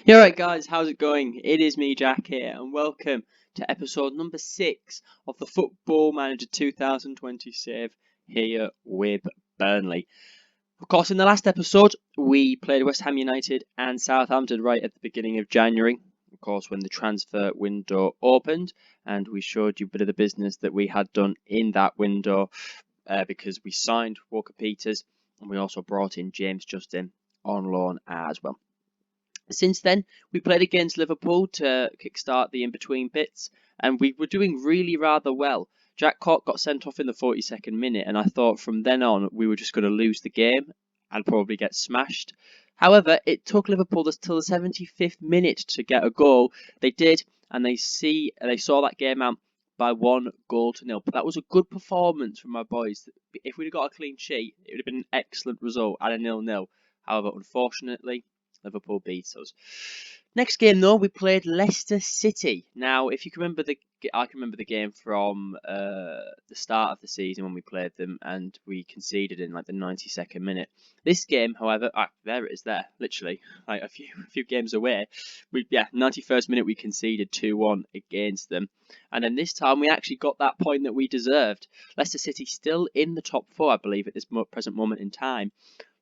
Yeah, right, guys, how's it going? It is me, Jack, here, and welcome to episode number 6 of the Football Manager 2020 save here with Burnley. Of course, in the last episode, we played West Ham United and Southampton right at the beginning of January, of course, when the transfer window opened, and we showed you a bit of the business that we had done in that window because we signed Walker Peters and we also brought in James Justin on loan as well. Since then, we played against Liverpool to kickstart the in-between bits, and we were doing really rather well. Jack Cork got sent off in the 42nd minute, and I thought from then on we were just going to lose the game and probably get smashed. However, it took Liverpool till the 75th minute to get a goal. They did, and they saw that game out by 1-0. But that was a good performance from my boys. If we'd have got a clean sheet, it would have been an excellent result at a 0-0. However, unfortunately, Liverpool beat us. Next game, though, we played Leicester City. Now, if you can remember I can remember the game from the start of the season when we played them, and we conceded in like the 92nd minute. This game, however, there it is, there, literally, like a few games away. 91st minute we conceded 2-1 against them, and then this time we actually got that point that we deserved. Leicester City still in the top 4, I believe, at this present moment in time.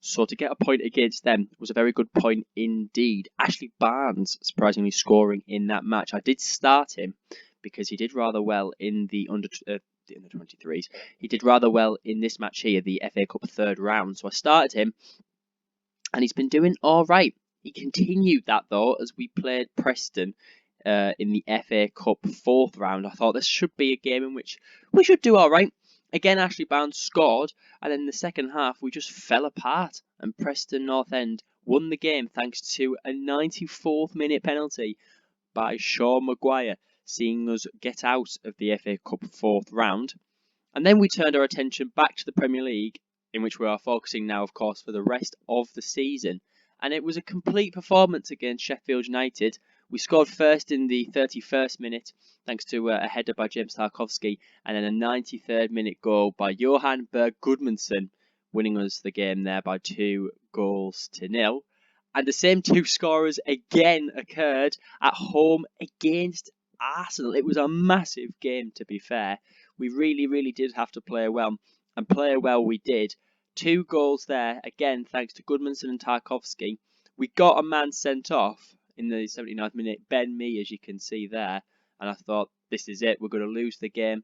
So to get a point against them was a very good point indeed. Ashley Barnes surprisingly scoring in that match. I did start him because he did rather well in the under 23s. He did rather well in this match here, the FA Cup third round. So I started him, and he's been doing all right. He continued that though as we played Preston in the FA Cup fourth round. I thought this should be a game in which we should do all right. Again, Ashley Barnes scored, and in the second half, we just fell apart, and Preston North End won the game thanks to a 94th minute penalty by Sean Maguire, seeing us get out of the FA Cup fourth round. And then we turned our attention back to the Premier League, in which we are focusing now, of course, for the rest of the season. And it was a complete performance against Sheffield United. We scored first in the 31st minute, thanks to a header by James Tarkowski, and then a 93rd minute goal by Johan Berg Gudmundsson, winning us the game there by 2-0. And the same two scorers again occurred at home against Arsenal. It was a massive game, to be fair. We really did have to play well, and play well we did. 2 goals there, again, thanks to Gudmundsson and Tarkowski. We got a man sent off in the 79th minute, Ben Mee, as you can see there, and I thought, this is it, we're going to lose the game.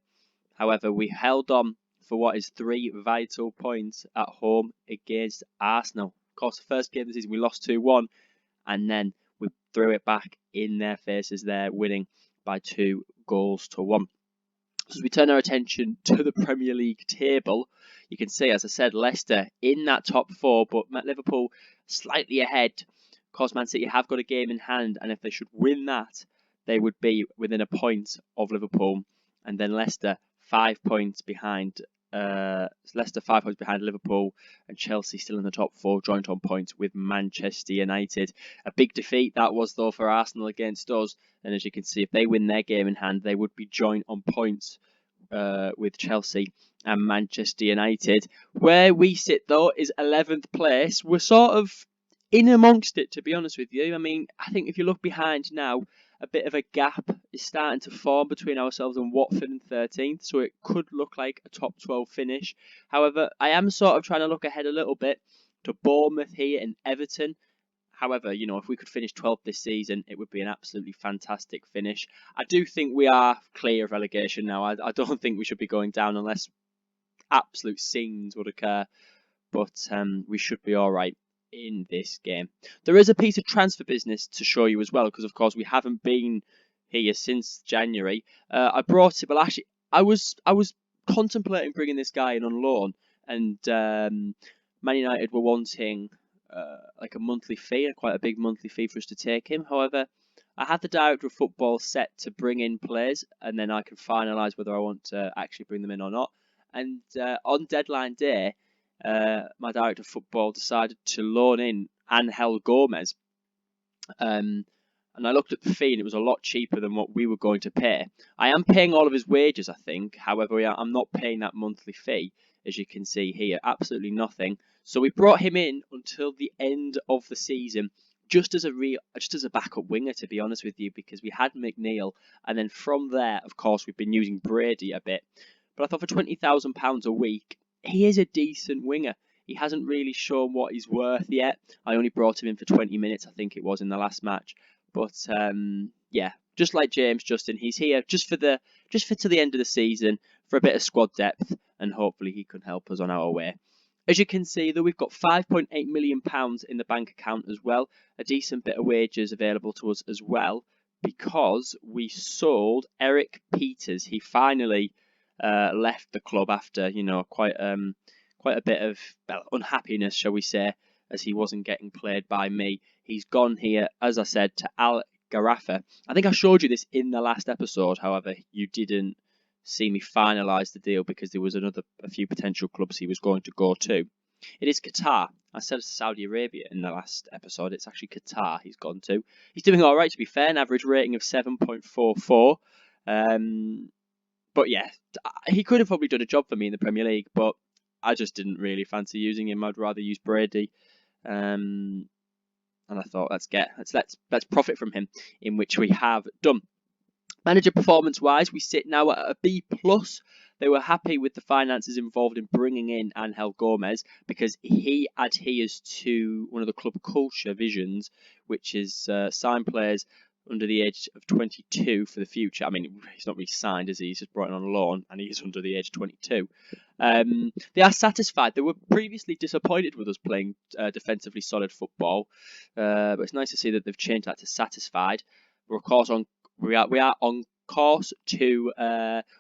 However, we held on for what is 3 vital points at home against Arsenal. Of course, the first game of the season we lost 2-1, and then we threw it back in their faces there, winning by 2-1. So as we turn our attention to the Premier League table, you can see, as I said, Leicester in that top 4, but Liverpool slightly ahead. Of course, Man City have got a game in hand, and if they should win that, they would be within a point of Liverpool. And then Leicester 5 points behind. Leicester 5 points behind Liverpool, and Chelsea still in the top 4, joint on points with Manchester United. A big defeat that was, though, for Arsenal against us. And as you can see, if they win their game in hand, they would be joint on points with Chelsea and Manchester United. Where we sit, though, is 11th place. We're sort of in amongst it, to be honest with you. I mean, I think if you look behind now, a bit of a gap is starting to form between ourselves and Watford in 13th, so it could look like a top 12 finish. However, I am sort of trying to look ahead a little bit to Bournemouth here and Everton. However, you know, if we could finish 12th this season, it would be an absolutely fantastic finish. I do think we are clear of relegation now. I don't think we should be going down unless absolute scenes would occur, but we should be all right in this game. There is a piece of transfer business to show you as well, because of course we haven't been here since January. I brought it, well actually I was contemplating bringing this guy in on loan, and Man United were wanting like a monthly fee, quite a big monthly fee for us to take him. However, I had the director of football set to bring in players, and then I can finalise whether I want to actually bring them in or not. And on deadline day, my director of football decided to loan in Angel Gomez. And I looked at the fee, and it was a lot cheaper than what we were going to pay. I am paying all of his wages, I think. However, I'm not paying that monthly fee, as you can see here. Absolutely nothing. So we brought him in until the end of the season. just as a backup winger, to be honest with you, because we had McNeil, and then from there, of course, we've been using Brady a bit. But I thought for £20,000 a week, he is a decent winger. He hasn't really shown what he's worth yet. I only brought him in for 20 minutes, I think it was, in the last match. But yeah, just like James Justin, he's here just for to the end of the season for a bit of squad depth, and hopefully he can help us on our way. As you can see, though, we've got £5.8 million in the bank account as well. A decent bit of wages available to us as well, because we sold Eric Peters. He finally left the club after, quite a bit of unhappiness, shall we say, as he wasn't getting played by me. He's gone here, as I said, to Al Garafa. I think I showed you this in the last episode. However, you didn't see me finalise the deal because there was a few potential clubs he was going to go to. It is Qatar. I said Saudi Arabia in the last episode. It's actually Qatar he's gone to. He's doing all right, to be fair. An average rating of 7.44. But yeah, he could have probably done a job for me in the Premier League, but I just didn't really fancy using him. I'd rather use Brady. And I thought let's profit from him, in which we have done. Manager performance-wise, we sit now at a B+. They were happy with the finances involved in bringing in Angel Gomez, because he adheres to one of the club culture visions, which is sign players under the age of 22 for the future. I mean, he's not really signed, is he? He's just brought in on loan, and he's under the age of 22. They are satisfied. They were previously disappointed with us playing defensively solid football, but it's nice to see that they've changed that to satisfied. We're of course we are on course to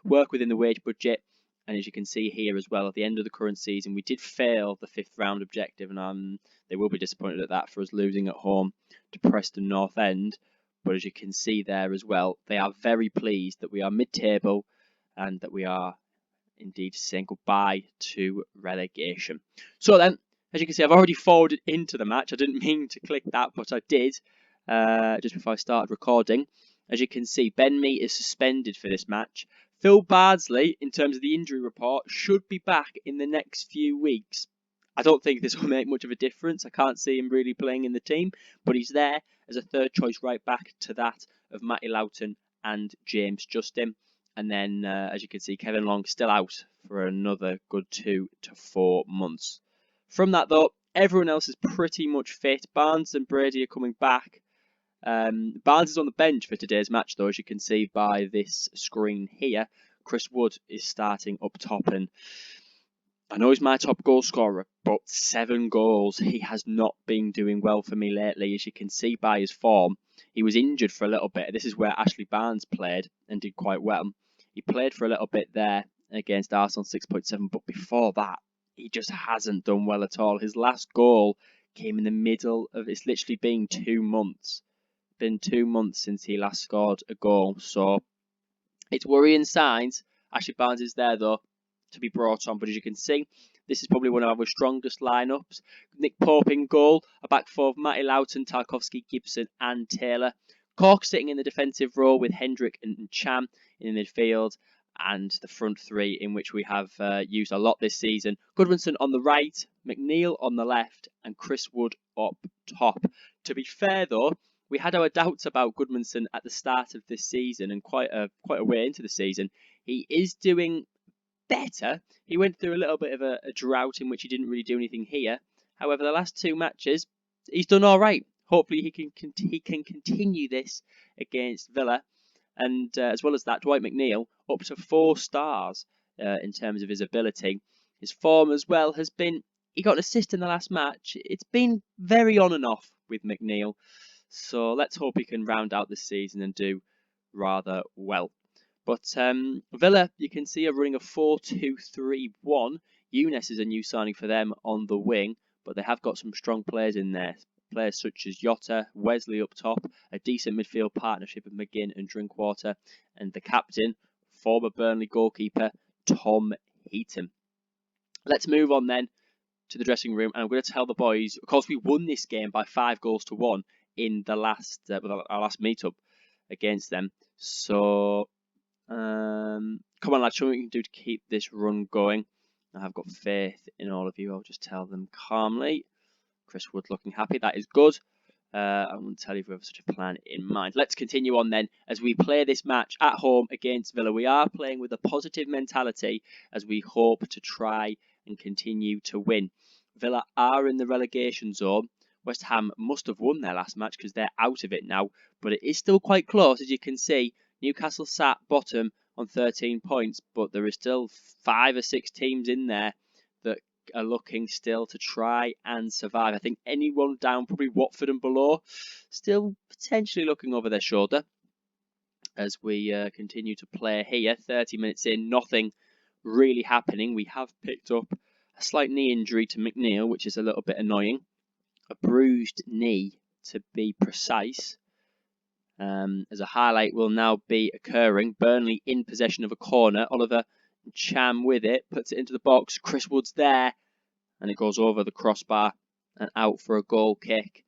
work within the wage budget, and as you can see here as well, at the end of the current season, we did fail the 5th round objective, and they will be disappointed at that for us losing at home to Preston North End. But as you can see there as well, they are very pleased that we are mid-table and that we are indeed saying goodbye to relegation. So then, as you can see, I've already forwarded into the match. I didn't mean to click that, but I did just before I started recording. As you can see, Ben Mee is suspended for this match. Phil Bardsley, in terms of the injury report, should be back in the next few weeks. I don't think this will make much of a difference. I can't see him really playing in the team, but he's there as a third choice right back to that of Matty Loughton and James Justin. And then, as you can see, Kevin Long still out for another good 2 to 4 months. From that, though, everyone else is pretty much fit. Barnes and Brady are coming back. Barnes is on the bench for today's match, though, as you can see by this screen here. Chris Wood is starting up top, and I know he's my top goal scorer, but 7 goals. He has not been doing well for me lately, as you can see by his form. He was injured for a little bit. This is where Ashley Barnes played and did quite well. He played for a little bit there against Arsenal 6.7, but before that, he just hasn't done well at all. His last goal came in the middle of, it's literally been 2 months. Been 2 months since he last scored a goal, so it's worrying signs. Ashley Barnes is there, though, to be brought on, but as you can see, this is probably one of our strongest lineups. Nick Pope in goal, a back four of Matty Loughton, Tarkowski, Gibson and Taylor. Cork sitting in the defensive role with Hendrick and Cham in the midfield, and the front three in which we have used a lot this season. Goodmanson on the right, McNeil on the left, and Chris Wood up top. To be fair, though, we had our doubts about Goodmanson at the start of this season and quite a way into the season. He is doing better. He went through a little bit of a drought in which he didn't really do anything here. However, the last 2 matches, he's done all right. Hopefully, he can continue this against Villa, and as well as that, Dwight McNeil up to 4 stars in terms of his ability. His form as well has been. He got an assist in the last match. It's been very on and off with McNeil, so let's hope he can round out this season and do rather well. But Villa, you can see, are running a 4-2-3-1. Younes is a new signing for them on the wing, but they have got some strong players in there. Players such as Jota, Wesley up top, a decent midfield partnership of McGinn and Drinkwater, and the captain, former Burnley goalkeeper, Tom Heaton. Let's move on then to the dressing room, and I'm going to tell the boys, of course, we won this game by 5-1 in the last our last meetup against them. So come on, lads, show me what you can do to keep this run going. I have got faith in all of you. I'll just tell them calmly. Chris Wood looking happy. That is good. I won't tell you if we have such a plan in mind. Let's continue on then as we play this match at home against Villa. We are playing with a positive mentality as we hope to try and continue to win. Villa are in the relegation zone. West Ham must have won their last match because they're out of it now, but it is still quite close. As you can see, Newcastle sat bottom on 13 points, but there is still 5 or 6 teams in there that are looking still to try and survive. I think anyone down, probably Watford and below, still potentially looking over their shoulder as we continue to play here. 30 minutes in, nothing really happening. We have picked up a slight knee injury to McNeil, which is a little bit annoying. A bruised knee, to be precise. As a highlight will now be occurring. Burnley in possession of a corner. Oliver Cham with it, puts it into the box. Chris Wood's there, and it goes over the crossbar and out for a goal kick.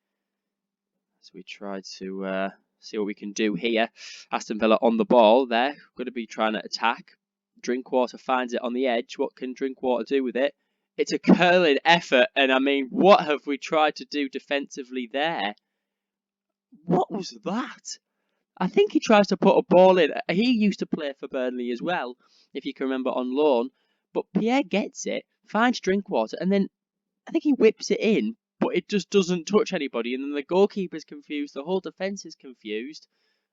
So we try to see what we can do here. Aston Villa on the ball there. Going to be trying to attack. Drinkwater finds it on the edge. What can Drinkwater do with it? It's a curling effort, and I mean, what have we tried to do defensively there? What was that? I think he tries to put a ball in. He used to play for Burnley as well, if you can remember, on loan. But Pierre gets it, finds Drinkwater, and then I think he whips it in, but it just doesn't touch anybody. And then the goalkeeper's confused, the whole defence is confused,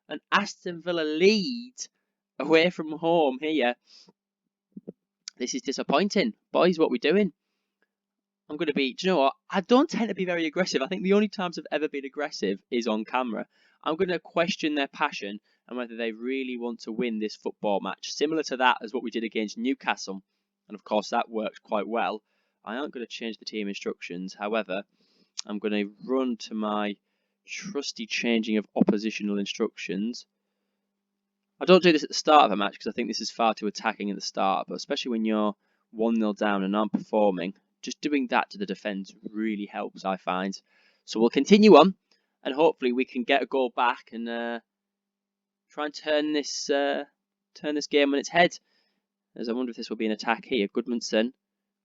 and Aston Villa lead away from home here. This is disappointing. Boys, what are we doing? I'm going to be, do you know what? I don't tend to be very aggressive. I think the only times I've ever been aggressive is on camera. I'm going to question their passion and whether they really want to win this football match. Similar to that as what we did against Newcastle. And of course, that worked quite well. I aren't going to change the team instructions. However, I'm going to run to my trusty changing of oppositional instructions. I don't do this at the start of a match because I think this is far too attacking at the start. But especially when you're 1-0 down and aren't performing, just doing that to the defence really helps, I find. So we'll continue on, and hopefully we can get a goal back and try and turn this game on its head. As I wonder if this will be an attack here. Goodmanson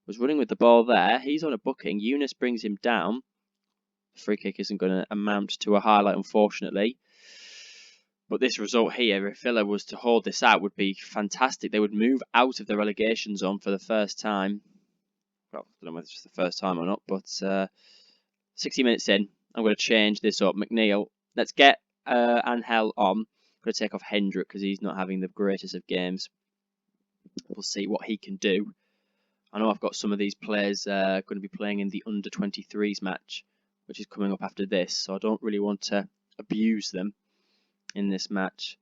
was running with the ball there. He's on a booking. Eunice brings him down. The free kick isn't going to amount to a highlight, unfortunately. But this result here, if Villa was to hold this out, would be fantastic. They would move out of the relegation zone for the first time. Well, I don't know whether it's the first time or not, but 60 minutes in, I'm going to change this up. McNeil, let's get Angel on. I'm going to take off Hendrick because he's not having the greatest of games. We'll see what he can do. I know I've got some of these players going to be playing in the under-23s match, which is coming up after this, so I don't really want to abuse them in this match.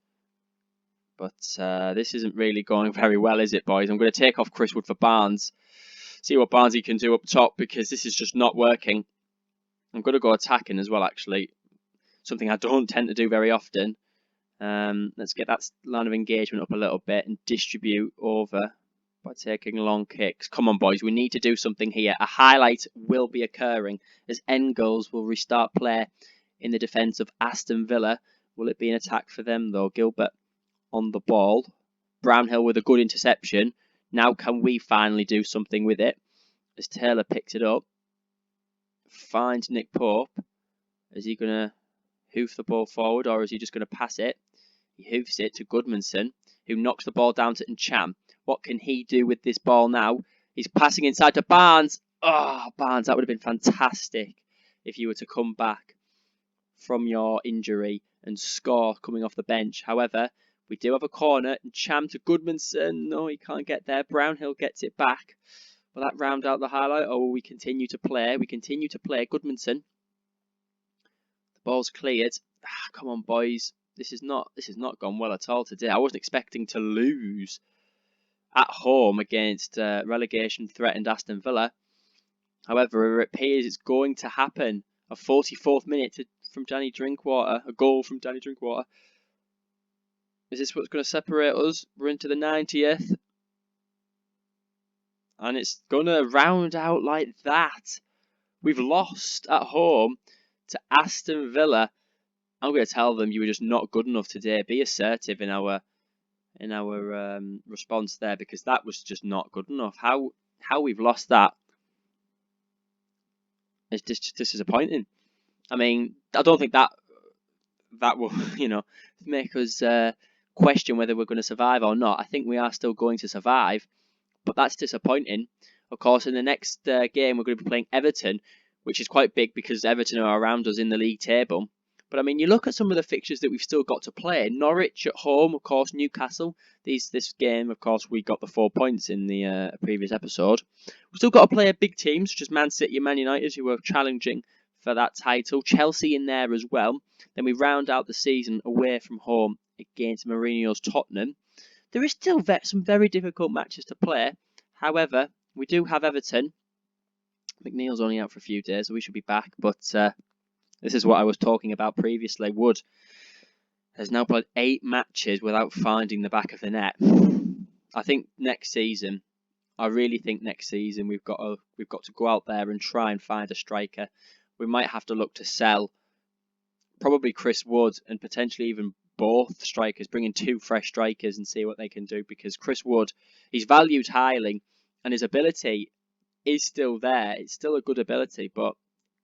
But this isn't really going very well, is it, boys? I'm going to take off Chris Wood for Barnes. See what Barnesy can do up top because this is just not working. I'm going to go attacking as well, actually. Something I don't tend to do very often. Let's get that line of engagement up a little bit and distribute over by taking long kicks. Come on, boys. We need to do something here. A highlight will be occurring as Engels will restart play in the defence of Aston Villa. Will it be an attack for them, though? Gilbert on the ball. Brownhill with a good interception. Now can we finally do something with it? As Taylor picks it up. Finds Nick Pope. Is he going to hoof the ball forward or is he just going to pass it? He hoofs it to Goodmanson, who knocks the ball down to Ncham. What can he do with this ball now? He's passing inside to Barnes. Oh, Barnes, that would have been fantastic if you were to come back from your injury and score coming off the bench. However, we do have a corner. Ncham to Goodmanson. No, he can't get there. Brownhill gets it back. Will that round out the highlight or will we continue to play? We continue to play. Goodmanson. The ball's cleared. Come on, boys. This is not gone well at all today. I wasn't expecting to lose at home against relegation threatened Aston Villa. However, it appears it's going to happen. A 44th minute from Danny Drinkwater. A goal from Danny Drinkwater. Is this what's going to separate us? We're into the 90th. And it's going to round out like that. We've lost at home to Aston Villa. I'm going to tell them you were just not good enough today. Be assertive in our response there because that was just not good enough. How we've lost that is just disappointing. I mean, I don't think that will, make us question whether we're going to survive or not. I think we are still going to survive, but that's disappointing. Of course, in the next game, we're going to be playing Everton, which is quite big because Everton are around us in the league table. But I mean, you look at some of the fixtures that we've still got to play. Norwich at home, of course, Newcastle. This game, of course, we got the 4 points in the previous episode. We've still got to play big teams such as Man City and Man United, who are challenging for that title. Chelsea in there as well. Then we round out the season away from home against Mourinho's Tottenham. There is still some very difficult matches to play. However, we do have Everton. McNeil's only out for a few days, so we should be back. But this is what I was talking about previously. Wood has now played 8 matches without finding the back of the net. I think next season, we've got to go out there and try and find a striker. We might have to look to sell probably Chris Wood and potentially even both strikers, bring in 2 fresh strikers and see what they can do, because Chris Wood, he's valued highly and his ability is still there. It's still a good ability, but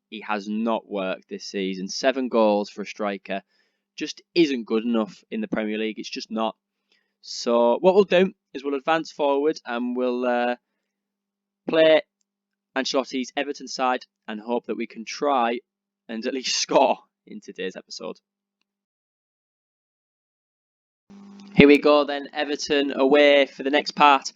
he has not worked this season. 7 goals for a striker just isn't good enough in the Premier League. It's just not. So what we'll do is we'll advance forward and we'll play Ancelotti's Everton side and hope that we can try and at least score in today's episode. Here we go then, Everton away for the next part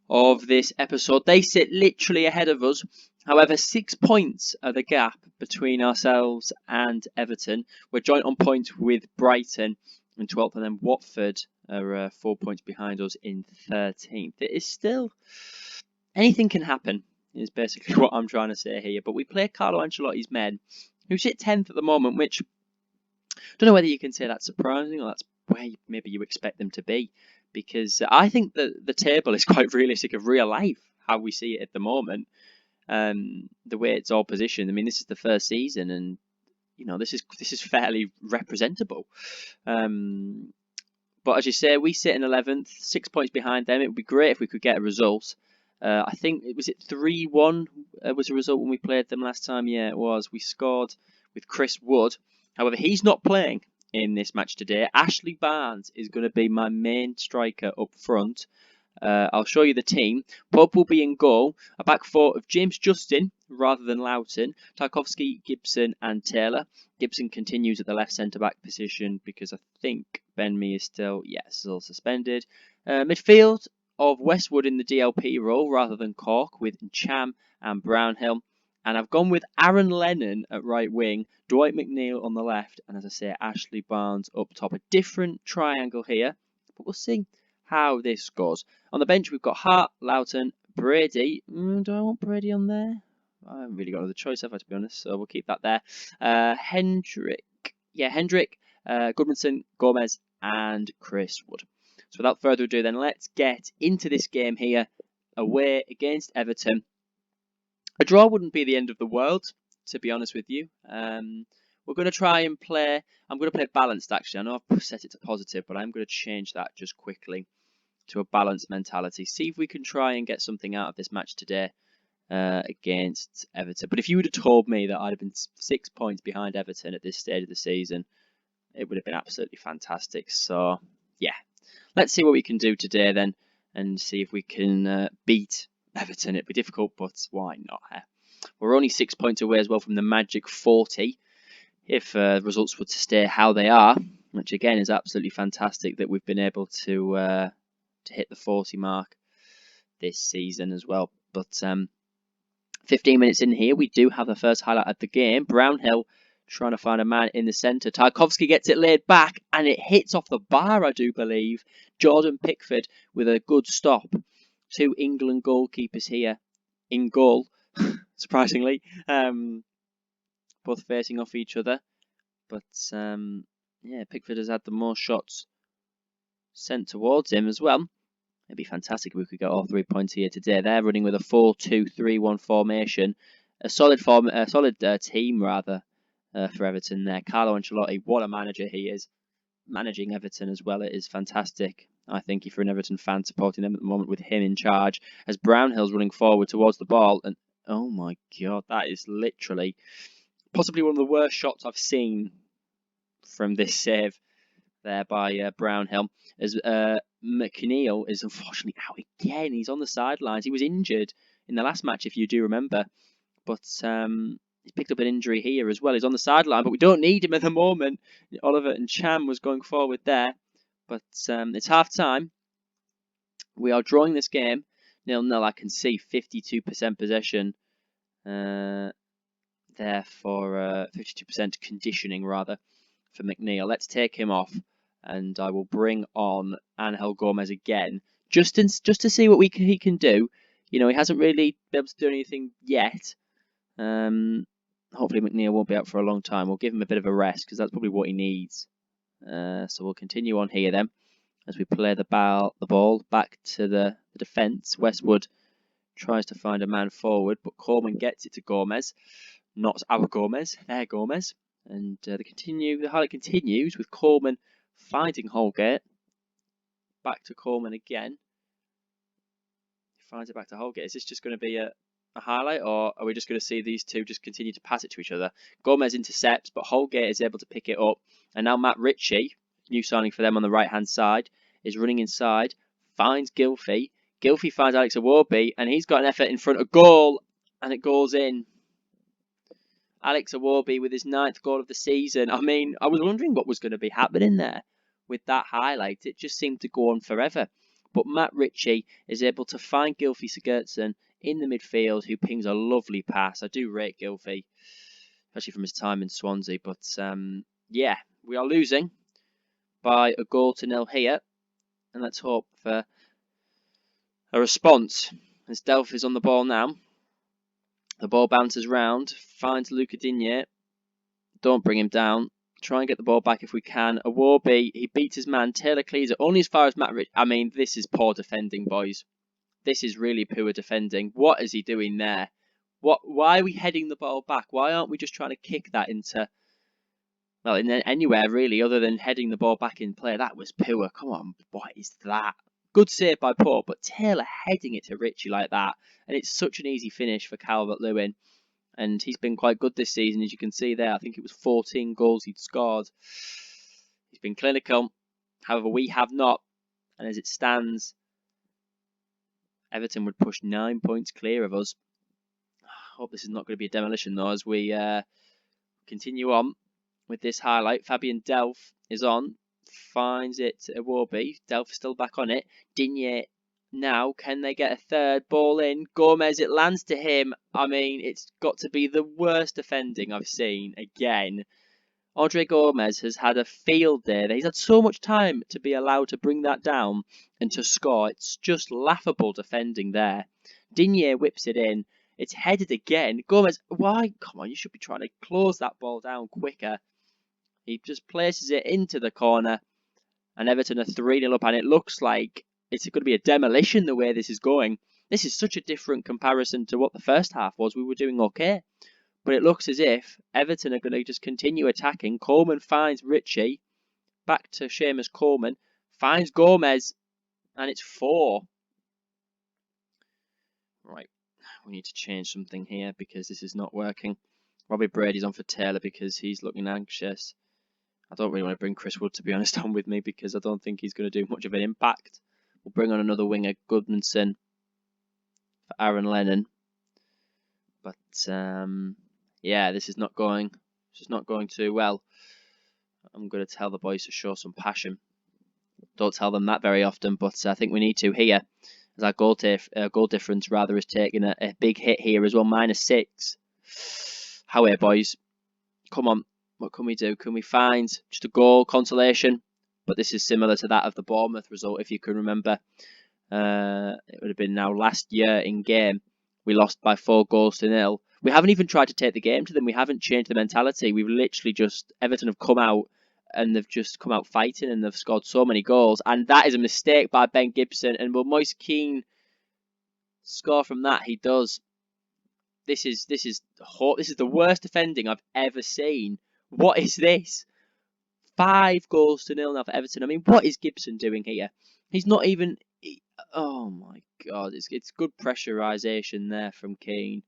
of this episode. They sit literally ahead of us. However, 6 points are the gap between ourselves and Everton. We're joint on points with Brighton in 12th, and then Watford are 4 points behind us in 13th. It is still... anything can happen, is basically what I'm trying to say here. But we play Carlo Ancelotti's men, who sit 10th at the moment, which I don't know whether you can say that's surprising or that's where maybe you expect them to be. Because I think that the table is quite realistic of real life, how we see it at the moment. The way it's all positioned. I mean, this is the first season, and this is fairly representable. But as you say, we sit in 11th, 6 points behind them. It would be great if we could get a result. I think it was 3-1 was the result when we played them last time. Yeah, it was. We scored with Chris Wood. However, he's not playing in this match today. Ashley Barnes is going to be my main striker up front. I'll show you the team. Pope will be in goal. A back 4 of James Justin rather than Loughton. Tarkowski, Gibson and Taylor. Gibson continues at the left centre-back position because I think Ben Mee is still suspended. Midfield of Westwood in the DLP role rather than Cork with Cham and Brownhill. And I've gone with Aaron Lennon at right wing, Dwight McNeil on the left, and as I say, Ashley Barnes up top. A different triangle here, but we'll see how this goes. On the bench, we've got Hart, Loughton, Brady. Do I want Brady on there? I haven't really got another choice, have I, to be honest, so we'll keep that there. Hendrick, Goodmanson, Gomez, and Chris Wood. So without further ado, then, let's get into this game here, away against Everton. A draw wouldn't be the end of the world, to be honest with you. We're going to try and play... I'm going to play balanced, actually. I know I've set it to positive, but I'm going to change that just quickly to a balanced mentality. See if we can try and get something out of this match today against Everton. But if you would have told me that I'd have been 6 points behind Everton at this stage of the season, it would have been absolutely fantastic. So, yeah. Let's see what we can do today, then, and see if we can beat Everton. It'd be difficult, but why not? We're only 6 points away as well from the magic 40 if results were to stay how they are, which again is absolutely fantastic that we've been able to hit the 40 mark this season as well. But 15 minutes in here, we do have the first highlight of the game. Brownhill trying to find a man in the centre. Tarkowski gets it laid back and it hits off the bar, I do believe. Jordan Pickford with a good stop. 2 England goalkeepers here in goal, surprisingly. Both facing off each other. But, yeah, Pickford has had the most shots sent towards him as well. It'd be fantastic if we could get all 3 points here today. They're running with a 4-2-3-1 formation. A solid team, rather, for Everton there. Carlo Ancelotti, what a manager he is. Managing Everton as well, it is fantastic. I think if you're an Everton fan supporting them at the moment with him in charge, as Brownhill's running forward towards the ball, and oh my god, that is literally Possibly one of the worst shots I've seen from this save there by Brownhill. As McNeil is unfortunately out again. He's on the sidelines. He was injured in the last match, if you do remember. But he's picked up an injury here as well. He's on the sideline, but we don't need him at the moment. Oliver and Cham was going forward there. But it's half-time. We are drawing this game 0-0. I can see 52% possession there for 52% conditioning, rather, for McNeil. Let's take him off, and I will bring on Angel Gomez again, just to see what he can do. You know, he hasn't really been able to do anything yet. Hopefully McNeil won't be out for a long time. We'll give him a bit of a rest because that's probably what he needs. So we'll continue on here then as we play the ball back to the defence. Westwood tries to find a man forward, but Coleman gets it to Gomez. Not our Gomez, their Gomez. And the highlight continues with Coleman finding Holgate. Back to Coleman again. He finds it back to Holgate. Is this just going to be a highlight, or are we just going to see these two just continue to pass it to each other? Gomez intercepts, but Holgate is able to pick it up. And now Matt Ritchie, new signing for them on the right-hand side, is running inside, finds Gylfi. Gylfi finds Alex Iwobi, and he's got an effort in front of goal, and it goes in. Alex Iwobi with his 9th goal of the season. I mean, I was wondering what was going to be happening there with that highlight. It just seemed to go on forever. But Matt Ritchie is able to find Gylfi Sigurdsson in the midfield, who pings a lovely pass. I do rate Gylfi, especially from his time in Swansea. But yeah, we are losing by a 0 here. And let's hope for a response. As Delph is on the ball now. The ball bounces round, finds Luca Digne. Don't bring him down. Try and get the ball back if we can. Iwobi, he beats his man. Taylor clears it only as far as Matt Rich. I mean, this is poor defending, boys. This is really poor defending. What is he doing there? Why are we heading the ball back? Why aren't we just trying to kick that into, well, anywhere really, other than heading the ball back in play? That was poor. Come on, what is that? Good save by Paul, but Taylor heading it to Ritchie like that. And it's such an easy finish for Calvert-Lewin. And he's been quite good this season, as you can see there. I think it was 14 goals he'd scored. He's been clinical. However, we have not. And as it stands, Everton would push 9 points clear of us. I hope this is not going to be a demolition, though, as we continue on with this highlight. Fabian Delph is on. Finds it to Iwobi. Delph still back on it. Digne now. Can they get a third ball in? Gomez, it lands to him. I mean, it's got to be the worst defending I've seen again. Andre Gomez has had a field day. He's had so much time to be allowed to bring that down and to score. It's just laughable defending there. Digne whips it in. It's headed again. Gomez, why? Come on, you should be trying to close that ball down quicker. He just places it into the corner. And Everton are 3-0 up. And it looks like it's going to be a demolition the way this is going. This is such a different comparison to what the first half was. We were doing okay. But it looks as if Everton are going to just continue attacking. Coleman finds Ritchie. Back to Seamus Coleman. Finds Gomez. And it's 4. Right. We need to change something here because this is not working. Robbie Brady's on for Taylor because he's looking anxious. I don't really want to bring Chris Wood, to be honest, on with me because I don't think he's going to do much of an impact. We'll bring on another winger, Goodmanson, for Aaron Lennon. But yeah, this is not going too well. I'm going to tell the boys to show some passion. Don't tell them that very often, but I think we need to here. As our goal difference rather is taking a big hit here as well, -6. However, boys, come on, what can we do? Can we find just a goal consolation? But this is similar to that of the Bournemouth result, if you can remember. It would have been now last year in game. We lost by 4-0. We haven't even tried to take the game to them. We haven't changed the mentality. We've literally just, Everton have come out and they've just come out fighting and they've scored so many goals. And that is a mistake by Ben Gibson. And will Moise Keane score from that? He does. This is the worst defending I've ever seen. What is this? 5-0 now for Everton. I mean, what is Gibson doing here? He's not even... Oh my God, it's good pressurisation there from Keane.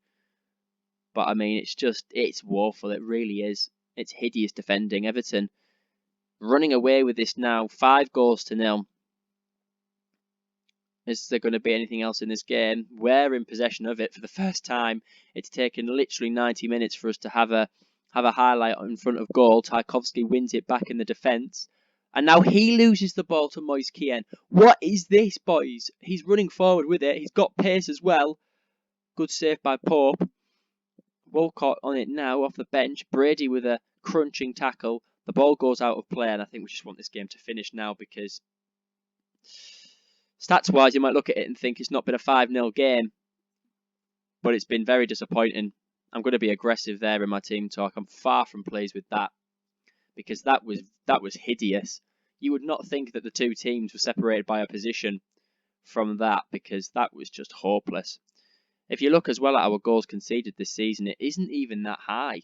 But I mean, it's woeful. It really is. It's hideous defending. Everton running away with this now, 5-0. Is there going to be anything else in this game? We're in possession of it for the first time. It's taken literally 90 minutes for us to have a highlight in front of goal. Tarkowski wins it back in the defence. And now he loses the ball to Moise Kean. What is this, boys? He's running forward with it. He's got pace as well. Good save by Pope. Walcott on it now off the bench. Brady with a crunching tackle. The ball goes out of play, and I think we just want this game to finish now because stats-wise, you might look at it and think it's not been a 5-0 game, but it's been very disappointing. I'm going to be aggressive there in my team talk. I'm far from pleased with that because that was hideous. You would not think that the two teams were separated by a position from that because that was just hopeless. If you look as well at our goals conceded this season, it isn't even that high.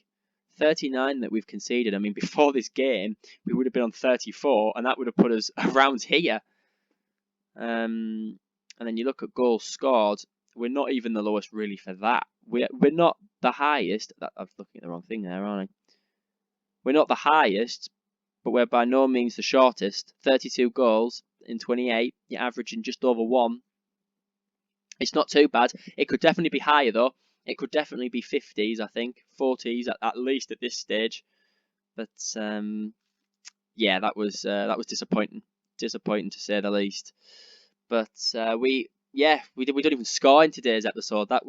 39 that we've conceded. I mean, before this game, we would have been on 34, and that would have put us around here. And then you look at goals scored. We're not even the lowest really for that. We're not the highest. I'm looking at the wrong thing there, aren't I? We're not the highest, but we're by no means the shortest. 32 goals in 28. You're averaging just over 1. It's not too bad. It could definitely be higher though. It could definitely be 50s, I think. 40s at least at this stage. But yeah, that was disappointing. Disappointing to say the least. But we don't even score in today's episode. That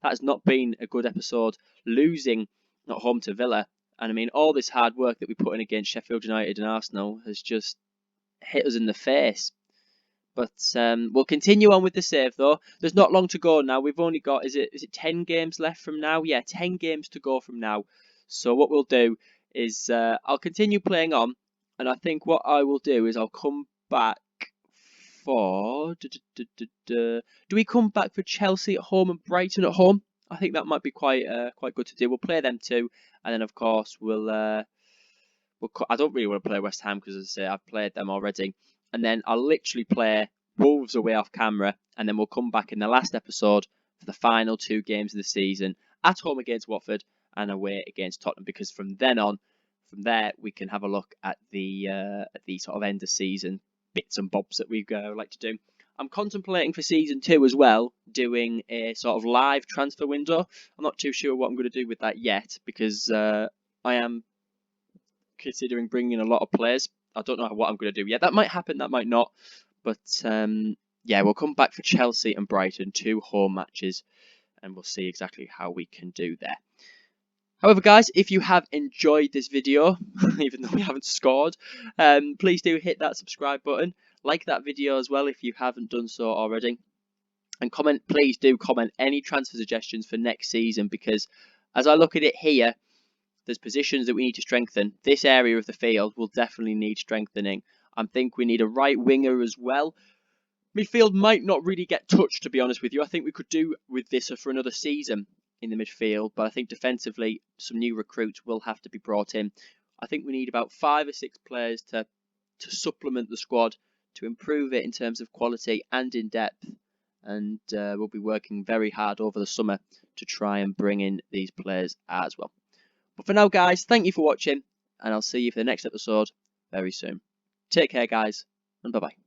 has not been a good episode. Losing at home to Villa, and I mean all this hard work that we put in against Sheffield United and Arsenal has just hit us in the face. But we'll continue on with the save though. There's not long to go now. We've only got is it 10 games left from now? Yeah, 10 games to go from now. So what we'll do is I'll continue playing on, and I think what I will do is I'll come back for do we come back for Chelsea at home and Brighton at home? I think that might be quite good to do. We'll play them too, and then of course I don't really want to play West Ham because, as I say, I've played them already. And then I'll literally play Wolves away off camera, and then we'll come back in the last episode for the final 2 games of the season, at home against Watford and away against Tottenham. Because from there we can have a look at the sort of end of season bits and bobs that we like to do. I'm contemplating for season 2 as well, doing a sort of live transfer window. I'm not too sure what I'm going to do with that yet because I am considering bringing in a lot of players. I don't know what I'm going to do yet. That might happen, that might not. But yeah, we'll come back for Chelsea and Brighton, 2 home matches, and we'll see exactly how we can do there. However, guys, if you have enjoyed this video, even though we haven't scored, please do hit that subscribe button. Like that video as well if you haven't done so already. And please do comment any transfer suggestions for next season, because as I look at it here, there's positions that we need to strengthen. This area of the field will definitely need strengthening. I think we need a right winger as well. Midfield might not really get touched, to be honest with you. I think we could do with this for another season in the midfield, but I think defensively some new recruits will have to be brought in. I think we need about 5 or 6 players to supplement the squad, to improve it in terms of quality and in depth. And we'll be working very hard over the summer to try and bring in these players as well. But for now, guys, thank you for watching, and I'll see you for the next episode very soon. Take care, guys, and bye-bye.